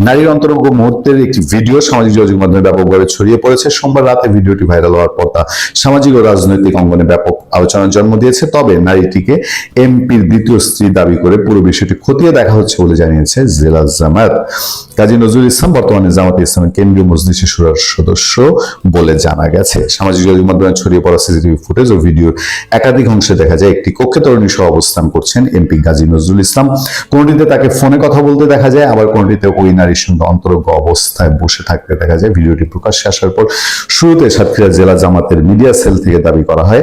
নারীর অন্তরঙ্গ মুহূর্তের একটি ভিডিও সামাজিক যোগাযোগ মাধ্যমে ব্যাপকভাবে ছড়িয়ে পড়েছে। সোমবার রাতে ভিডিওটি ভাইরাল হওয়ার পর তা সামাজিক ও রাজনৈতিক অঙ্গনে ব্যাপক আলোচনার জন্ম দিয়েছে। তবে নারীটিকে এমপির দ্বিতীয় স্ত্রী দাবি করে পুরো বিষয়টি খতিয়ে দেখা হচ্ছে বলে জানিয়েছে জেলা জামাত। গাজী নজরুল ইসলাম বর্তমানে জামাতে ইসলামের কেন্দ্রীয় মজলিসে শুরার সদস্য বলে জানা গেছে। সামাজিক যোগাযোগ মাধ্যমে ছড়িয়ে পড়া সিসিটিভি ফুটেজ ও ভিডিওর একাধিক অংশে দেখা যায় একটি কক্ষে তরুণী সহ অবস্থান করছেন এমপি গাজী নজরুল ইসলাম। কোনটিতে তাকে ফোনে কথা বলতে দেখা যায়, আবার কোনটিতে ওই নারীর সঙ্গে অন্তরঙ্গ অবস্থায় বসে থাকতে দেখা যায়। ভিডিওটি প্রকাশ্যে আসার পর শুরুতে সাতক্ষীরা জেলা জামাতের মিডিয়া সেল থেকে দাবি করা হয়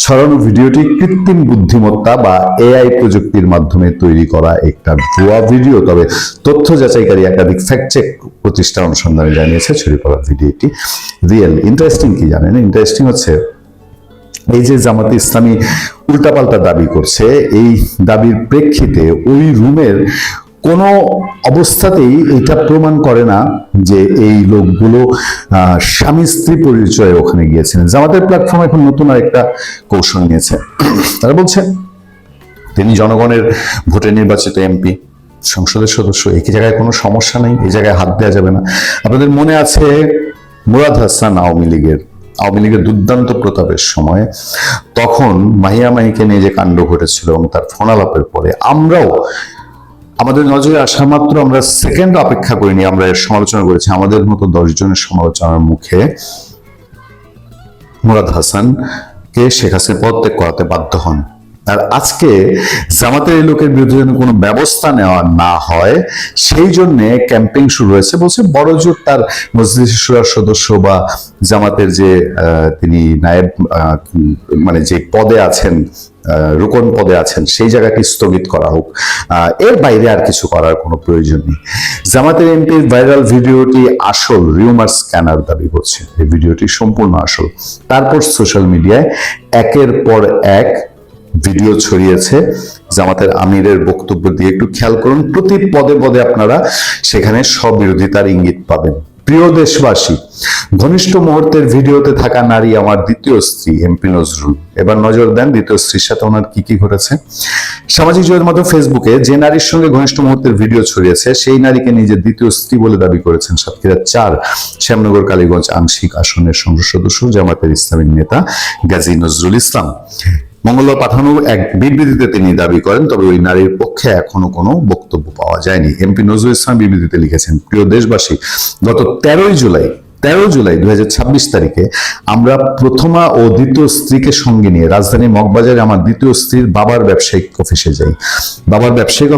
ছড়ানো ভিডিওটি কৃত্রিম বুদ্ধিমত্তা বা এআই প্রযুক্তির মাধ্যমে তৈরি করা একটা ভুয়া ভিডিও। তবে তথ্য যাচাইকারী একাধিক ফ্যাক্ট চেক প্রতিষ্ঠান অনুসন্ধানে জানিয়েছে ছড়িয়ে পড়া ভিডিওটি রিয়েল। ইন্টারেস্টিং কি জানেন? ইন্টারেস্টিং হচ্ছে এই যে জামাতে ইসলামী উল্টাপাল্টা দাবি করছে, এই দাবির প্রেক্ষিতে ওই রুমের কোনো অবস্থাতেই এটা প্রমাণ করে না যে এই লোকগুলো স্বামী স্ত্রী পরিচয়ে ওখানে গিয়েছিলেন। জামাতের প্ল্যাটফর্ম এখন নতুন আরেকটা কৌশল নিয়েছে। তারা বলছে তিনি জনগণের ভোটে নির্বাচিত এমপি, সংসদের সদস্য, এই জায়গায় কোনো সমস্যা নেই, এই জায়গায় হাত দেওয়া যাবে না। আপনাদের মনে আছে মুরাদ হাসান আওয়ামী লীগের দুর্দান্ত প্রতাপের সময় তখন মাহিয়া মাহিকে নিয়ে যে কাণ্ড ঘটেছিল এবং তার ফোনালাপের পরে আমরাও আমাদের নজরে আসা মাত্র আমরা সেকেন্ড অপেক্ষা করিনি, আমরা এর সমালোচনা করেছি। আমাদের মতো 10 জনের সমালোচনার মুখে মুরাদ হাসানকে শেখ হাসিনা পদত্যাগ করাতে বাধ্য হন। আর আজকে জামাতের এই লোকের বিরুদ্ধে যেন কোনো ব্যবস্থা নেওয়া না হয় সেই জন্য ক্যাম্পেইন শুরু হয়েছে। বলছে বড়জোর তার মজলিস শুরার সদস্য বা জামাতের যে তিনি নায়েব মানে যে পদে আছেন, রুকন পদে আছেন, সেই জায়গাটি স্থগিত করা হোক, এর বাইরে আর কিছু করার কোনো প্রয়োজন নেই। জামাতের এমপির ভাইরাল ভিডিওটি আসল রিউমার স্ক্যানার দাবি করছে, এই ভিডিওটি সম্পূর্ণ আসল। তারপর সোশ্যাল মিডিয়ায় একের পর এক ভিডিও ছড়িয়েছে জামাতের আমিরের বক্তব্য দিয়ে। একটু খেয়াল করুন, প্রতি পদে পদে আপনারা সেখানে স্ববিরোধিতার ইঙ্গিত পাবেন। প্রিয় দেশবাসী, ঘনিষ্ঠ মুহূর্তের ভিডিওতে থাকা নারী আমার দ্বিতীয় স্ত্রী এমপি নজরুল। এবার নজর দেন দ্বিতীয় স্ত্রীর সাথে ওনার কি কি ঘটেছে। সামাজিক যোগাযোগ মাধ্যম ফেসবুকে যে নারীর সঙ্গে ঘনিষ্ঠ মুহূর্তের ভিডিও ছড়িয়েছে সেই নারীকে নিজের দ্বিতীয় স্ত্রী বলে দাবি করেছেন সাতক্ষীরা 4 শ্যামনগর কালীগঞ্জ আংশিক আসনের সংসদ সদস্য জামাতের ইসলামী নেতা গাজী নজরুল ইসলাম। মঙ্গলবার পাঠানো এক বিবৃতিতে তিনি দাবি করেন, তবে ওই নারীর পক্ষে এখনো কোনো বক্তব্য পাওয়া যায়নি। এমপি নজরুল ইসলাম বিবৃতিতে লিখেছেন, প্রিয় দেশবাসী, গত 13 জুলাই 2026 তারিখে আমরা প্রথমা ও দ্বিতীয় স্ত্রীকে সঙ্গে নিয়ে রাজধানী মগবাজারে আমার দ্বিতীয় স্ত্রীর বাবার ব্যবসায়িক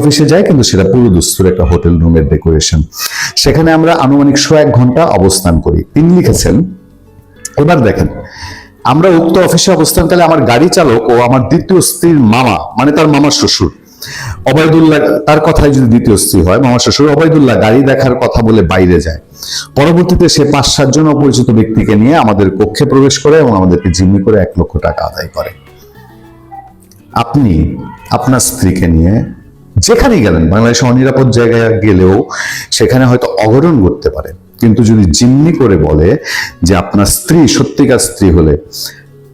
অফিসে যাই, কিন্তু সেটা পুরোদস্তুর একটা হোটেল রুমের ডেকোরেশন। সেখানে আমরা আনুমানিক 1 ঘন্টা অবস্থান করি। তিনি লিখেছেন, এবার দেখেন, আমরা উক্ত অফিসে অবস্থানকালে আমার গাড়ি চালক ও আমার দ্বিতীয় স্ত্রীর মামা, মানে তার মামার শ্বশুর অবায়দুল্লাহ, তার কথাই যদি দ্বিতীয় স্ত্রী হয়, মামার শ্বশুর অবায়দুল্লাহ গাড়ি দেখার কথা বলে বাইরে যায়। পরবর্তীতে সে 5-7 জন অপরিচিত ব্যক্তিকে নিয়ে আমাদের কক্ষে প্রবেশ করে এবং আমাদেরকে জিম্মি করে 1 লক্ষ টাকা আদায় করে। আপনি আপনার স্ত্রীকে নিয়ে যেখানে গেলেন, বাংলাদেশে অনিরাপদ জায়গায় গেলেও সেখানে হয়তো অঘটন ঘটতে পারে, কিন্তু যদি জিম্মি করে বলে যে আপনার স্ত্রী, সত্যিকার স্ত্রী হলে,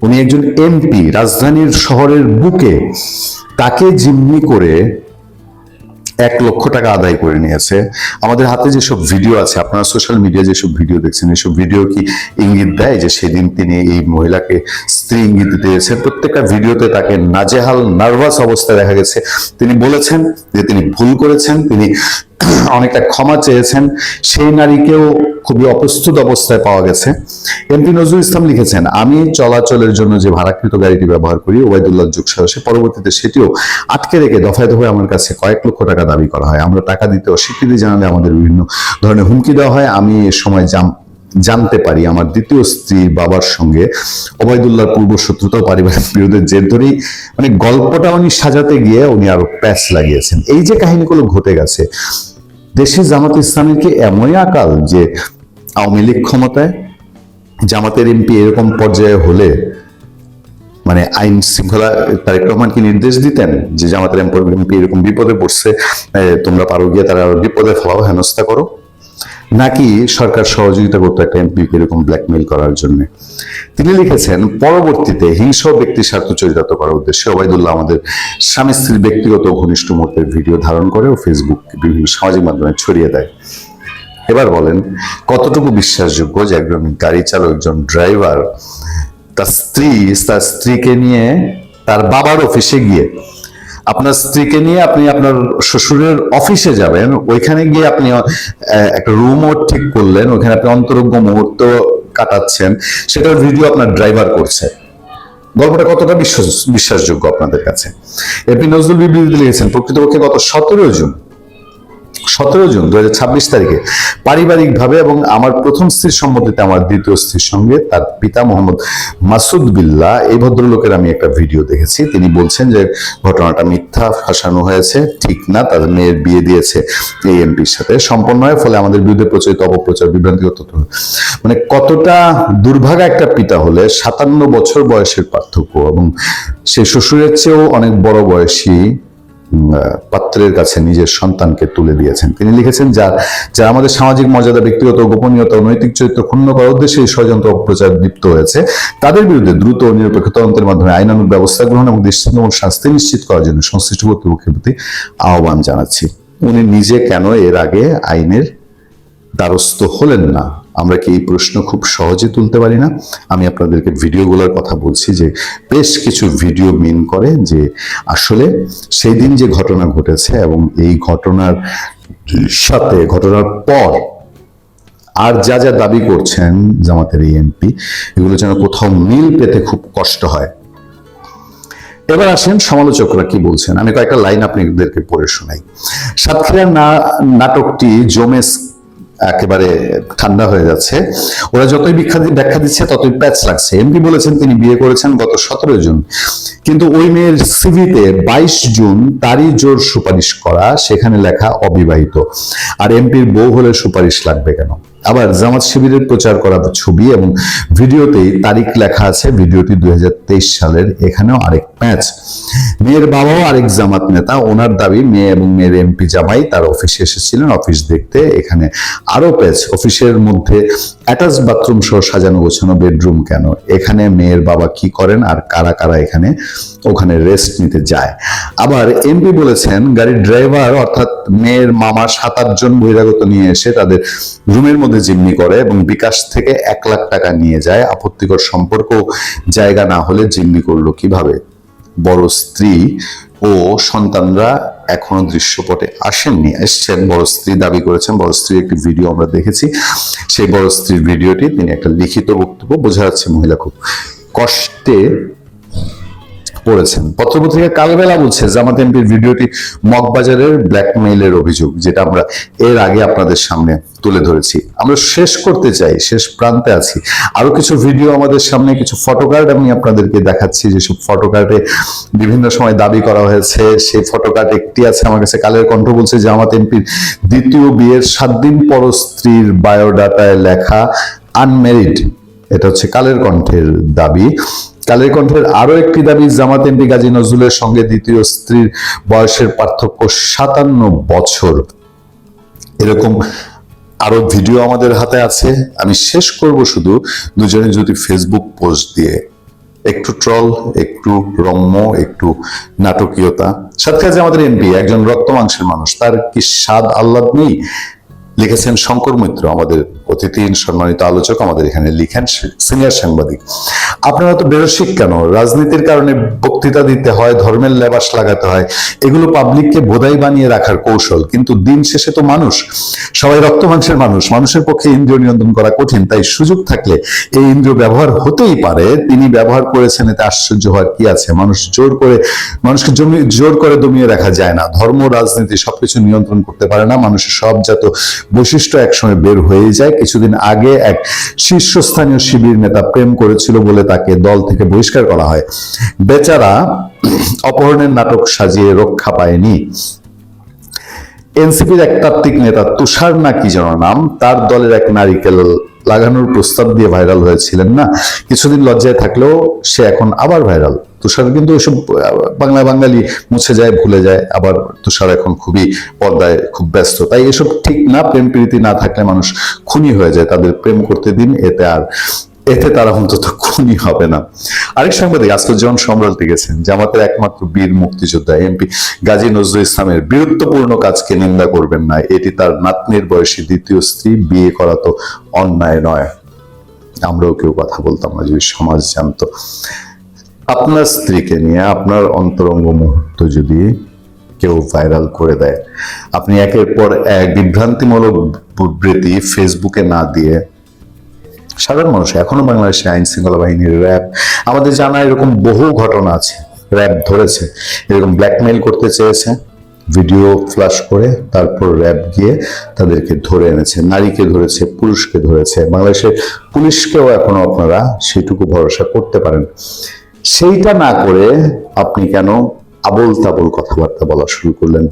উনি একজন এমপি, রাজধানীর শহরের বুকে, তাকে জিম্মি করে 1 লক্ষ টাকা আদায় করে নিয়েছে। আমাদের হাতে যেসব ভিডিও আছে, আপনারা সোশ্যাল মিডিয়া যেসব ভিডিও দেখছেন, এসব ভিডিও কি ইঙ্গিত দেয় যে সেদিন তিনি এই মহিলাকে স্ত্রী ইঙ্গিত দিতে গেছেন? প্রত্যেকটা ভিডিওতে তাকে নাজেহাল, নার্ভাস অবস্থায় দেখা গেছে। তিনি বলেছেন যে তিনি ভুল করেছেন, তিনি অনেকটা ক্ষমা চেয়েছেন। সেই নারীকেও খুবই অপ্রস্তুত অবস্থায় পাওয়া গেছে। এমপি নজরুল ইসলাম লিখেছেন, আমি চলাচলের জন্য যে ভাড়াকৃত গাড়িটি ব্যবহার করি, ওবায়দুল্লাহ যোগসাহসে পরবর্তীতে সেটিও আটকে রেখে দফায় দফায় আমার কাছে কয়েক লক্ষ টাকা দাবি করা হয়। আমরা টাকা দিতে অস্বীকৃতি জানালে আমাদের বিভিন্ন ধরনের হুমকি দেওয়া হয়। আমি এ সময় জানতে পারি আমার দ্বিতীয় স্ত্রীর বাবার সঙ্গে ওবায়দুল্লাহর পূর্ব শত্রুতা ও পারিবারিক বিরোধের জের ধরেই, মানে গল্পটা উনি সাজাতে গিয়ে উনি আরো প্যাচ লাগিয়েছেন। এই যে কাহিনীগুলো ঘটে গেছে, দেশে জামাত ইসলামের কি এমনই আকাল যে আওয়ামী লীগ ক্ষমতায়, জামাতের এমপি এরকম পর্যায়ে হলে মানে আইন শৃঙ্খলা তারেক রহমান কি নির্দেশ দিতেন যে জামাতের এমপি এরকম বিপদে পড়ছে, তোমরা পারো গিয়ে তারা বিপদে ফেলাও, হেনস্থা করো? নাকি সরকার সহযোগিতা করতো একটা এমপি এরকম ব্ল্যাকমেইল করার জন্য? তিনি লিখেছেন, পরবর্তীতে হিংস্র ব্যক্তি স্বার্থ চরিতার্থ করার উদ্দেশ্যে ওবায়দুল্লাহ আমাদের স্বামী স্ত্রীর ব্যক্তিগত ঘনিষ্ঠ মুহূর্তের ভিডিও ধারণ করে ও ফেসবুক বিভিন্ন সামাজিক মাধ্যমে ছড়িয়ে দেয়। এবার বলেন, কতটুকু বিশ্বাসযোগ্য যে একজন গাড়ি চালক, একজন ড্রাইভার তার স্ত্রীকে নিয়ে তার বাবার অফিসে গিয়ে, আপনার স্ত্রীকে নিয়ে আপনি আপনার শ্বশুরের অফিসে যাবেন, ওইখানে গিয়ে আপনি একটা রুমও ঠিক করলেন, ওইখানে আপনি অন্তরঙ্গ মুহূর্ত কাটাচ্ছেন, সেটার ভিডিও আপনার ড্রাইভার করছে। গল্পটা কতটা বিশ্বাসযোগ্য আপনাদের কাছে? এপি নজরুল বিবৃতি লিখেছেন, প্রকৃতপক্ষে গত 17 জুন 2026 তারিখে পারিবারিকভাবে এবং আমার প্রথম স্ত্রীর সম্মতিতে আমার দ্বিতীয় স্ত্রীর সঙ্গে তার পিতা মোহাম্মদ মাসুদ বিল্লাহ, এই ভদ্রলোকের আমি একটা ভিডিও দেখেছি। তিনি বলছেন যে ঘটনাটা মিথ্যা, ফাঁসানো হয়েছে, ঠিক না, তাদের মেয়ের বিয়ে দিয়েছে এই এমপির সাথে, সম্পন্ন হয়, ফলে আমাদের বিরুদ্ধে প্রচলিত অপপ্রচার, বিভ্রান্তিকর তথ্য। মানে কতটা দুর্ভাগা একটা পিতা হলে 57 বছর বয়সের পার্থক্য এবং সে শ্বশুরের চেয়েও অনেক বড় বয়সী পাত্রের কাছে নিজের সন্তানকে তুলে দিয়েছেন। তিনি লিখেছেন, যারা আমাদের সামাজিক মর্যাদা, ব্যক্তিগত গোপনীয়তা ও নৈতিক চরিত্র ক্ষুণ্ণ করার উদ্দেশ্যে এই ষড়যন্ত্র অপপ্রচার লিপ্ত হয়েছে, তাদের বিরুদ্ধে দ্রুত ও নিরপেক্ষ তদন্তের মাধ্যমে আইনানুগ ব্যবস্থা গ্রহণ এবং দৃষ্টান্তমূলক শাস্তি নিশ্চিত করার জন্য সংশ্লিষ্ট কর্তৃপক্ষের প্রতি আহ্বান জানাচ্ছি। উনি নিজে কেন এর আগে আইনের দ্বারস্থ হলেন না? আমরা কি এই প্রশ্ন খুব সহজে তুলতে পারি না? আমি আপনাদেরকে ভিডিওগুলোর কথা বলছি, যে বেশ কিছু ভিডিও মিন করে যে আসলে সেই দিন যে ঘটনা ঘটেছে এবং এই ঘটনার সাথে, ঘটনার পর আর যা যা দাবি করছেন জামাতের এই এমপি, এগুলো যেন কোথাও মিল পেতে খুব কষ্ট হয়। এবার আসেন সমালোচকরা কি বলছেন। আমি কয়েকটা লাইন আপনাদেরকে পড়ে শোনাই। সাতক্ষীরার নাটকটি জমে একেবারে ঠান্ডা হয়ে যাচ্ছে। ওরা যতই ব্যাখ্যা দিচ্ছে ততই প্যাচ লাগছে। এমপি বলেছেন তিনি বিয়ে করেছেন গত 17 জুন, কিন্তু ওই মেয়ের সিভিতে 22 জুন তারই জোর সুপারিশ করা, সেখানে লেখা অবিবাহিত। আর এমপির বউ হলে সুপারিশ লাগবে কেন? আবার জামাত শিবিরের প্রচার করা ছবি এবং ভিডিওতেই তারিখ লেখা আছে, ভিডিওটি 2023 সালের, এখানেও আরেক প্যাচ। মেয়ের বাবাও আরেক জামাত নেতা, ওনার দাবি মেয়ে এবং মেয়ের এমপি জামাই তার অফিসে এসেছিলেন অফিস দেখতে, এখানে আরো প্যাচ। অফিসের মধ্যে অ্যাটাচ বাথরুম সহ সাজানো গোছানো বেডরুম কেন? এখানে মেয়ের বাবা কি করেন আর কারা কারা ওখানে রেস্ট নিতে যায়? আবার এমপি বলেছেন গাড়ির ড্রাইভার অর্থাৎ মেয়ের মামা 7-8 জন বহিরাগত নিয়ে এসে তাদের রুমের মধ্যে জিম্মি করে এবং বিকাশ থেকে 1 লাখ টাকা নিয়ে যায়। আপত্তিকর সম্পর্ক জায়গা না হলে জিম্মি করলো কিভাবে? বড় স্ত্রী ও সন্তানরা এখনো দৃশ্যপটে আসেননি, এসছেন। বড় স্ত্রী দাবি করেছেন, বড় স্ত্রীর একটি ভিডিও আমরা দেখেছি। সেই বড় স্ত্রীর ভিডিওটি তিনি একটা লিখিত বক্তব্য, বোঝা যাচ্ছে মহিলা খুব কষ্টে পড়েছেন। পত্রপত্রিকা কালবেলা বলছে জামাত এমপির ভিডিওটি মগবাজারের ব্ল্যাকমেইলের অভিযোগ, যেটা আমরা এর আগে আপনাদের সামনে তুলে ধরেছি। আমরা শেষ করতে চাই, শেষ প্রান্তে আছি। আরো কিছু ভিডিও আমাদের সামনে, কিছু ফটোকার্ড আমি আপনাদেরকে দেখাচ্ছি, যেসব ফটোকার্ডে বিভিন্ন সময় দাবি করা হয়েছে। সেই ফটোকার্ড একটি আছে আমার কাছে, কালের কণ্ঠ বলছে জামাত এমপির দ্বিতীয় বিয়ের 7 দিন পর স্ত্রীর বায়োডাটায় লেখা আনম্যারিড। এটা হচ্ছে কালের কণ্ঠের দাবি। কালের কণ্ঠের আরো একটি দাবি, জামাত এমপি গাজী নজরুলের সঙ্গে দ্বিতীয় স্ত্রীর বয়সের পার্থক্য 57 বছর। এরকম আরো ভিডিও আমাদের হাতে আছে। আমি শেষ করব শুধু দুজনে যদি ফেসবুক পোস্ট দিয়ে, একটু ট্রল, একটু রম্য, একটু নাটকীয়তা। সাথে আছে আমাদের এমপি একজন রক্ত মাংসের মানুষ, তার কি স্বাদ আহ্লাদ নেই? লিখেছেন শঙ্কর মৈত্র, আমাদের অতিথি সম্মানিত আলোচক, আমাদের এখানে লিখেন, সিনিয়র সাংবাদিক। আপনারা তো বেরসিক কেন? রাজনীতির কারণে বক্তৃতা দিতে হয়, ধর্মের লেবাস লাগাতে হয়, এগুলো পাবলিককে বোধাই বানিয়ে রাখার কৌশল। কিন্তু দিন শেষে তো মানুষ, সবাই রক্ত মাংসের মানুষ, মানুষের পক্ষে ইন্দ্রিয় নিয়ন্ত্রণ করা কঠিন। তাই সুযোগ থাকলে এই ইন্দ্রিয় ব্যবহার হতেই পারে। তিনি ব্যবহার করেছেন, এতে আশ্চর্য হওয়ার কি আছে? মানুষকে জোর করে দমিয়ে রাখা যায় না। ধর্ম, রাজনীতি সবকিছু নিয়ন্ত্রণ করতে পারে না। মানুষের সবজাত বৈশিষ্ট্য একসময় বের হয়ে যায়। কিছুদিন আগে এক শীর্ষস্থানীয় শিবির নেতা প্রেম করেছিল বলে তাকে দল থেকে বহিষ্কার করা হয়। বেচারা অপহরণের নাটক সাজিয়ে রক্ষা পায়নি। এনসিপির এক তাত্ত্বিক নেতা তুষার না কি যেন নাম, তার দলের এক নারিকেল লাগানোর প্রস্তাব দিয়ে ভাইরাল হয়েছিলেন না? কিছুদিন লজ্জায় থাকলেও সে এখন আবার ভাইরাল। তুষার কিন্তু এসব বাঙালি মুছে যায়, ভুলে যায়। আবার তুষার এখন খুবই পর্দায় খুব ব্যস্ত, তাই এসব ঠিক না। প্রেম প্রীতি না থাকলে মানুষ খুনি হয়ে যায়, তাদের প্রেম করতে দিন, এতে তারা অন্তত খুনি হবে না। আরেক সাংবাদিক আশ্চর্যজন সম্রাট লিখেছেন, জামাতের একমাত্র বীর মুক্তিযোদ্ধা এমপি গাজী নজরুল ইসলামের বীরত্বপূর্ণ কাজকে নিন্দা করবেন না। এটি তার নাতনির বয়সী দ্বিতীয় স্ত্রী, বিয়ে করা তো অন্যায় নয়। আমরাও কেউ কথা বলতাম না যদি সমাজ জানতো। আপনার স্ত্রীকে নিয়ে আপনার অন্তরঙ্গ মুহূর্ত যদি কেউ ভাইরাল করে দেয়, আপনি একের পর এক বিভ্রান্তিমূলক বিবৃতি ফেসবুকে না দিয়ে সাধারণ মানুষ এখনো বাংলাদেশের আইন শৃঙ্খলা বাহিনীর র্যাব, আমাদের জানা এরকম বহু ঘটনা আছে, র্যাব ধরেছে, এরকম ব্ল্যাকমেইল করতে চেয়েছে, ভিডিও ফ্ল্যাশ করে তারপর র্যাব গিয়ে তাদেরকে ধরে এনেছে, নারীকে ধরেছে, পুরুষকে ধরেছে। বাংলাদেশের পুলিশকেও এখনো আপনারা সেটুকু ভরসা করতে পারেন। সেইটা না করে আপনি কেন আবোল তাবোল কথাবার্তা বলা শুরু করলেন?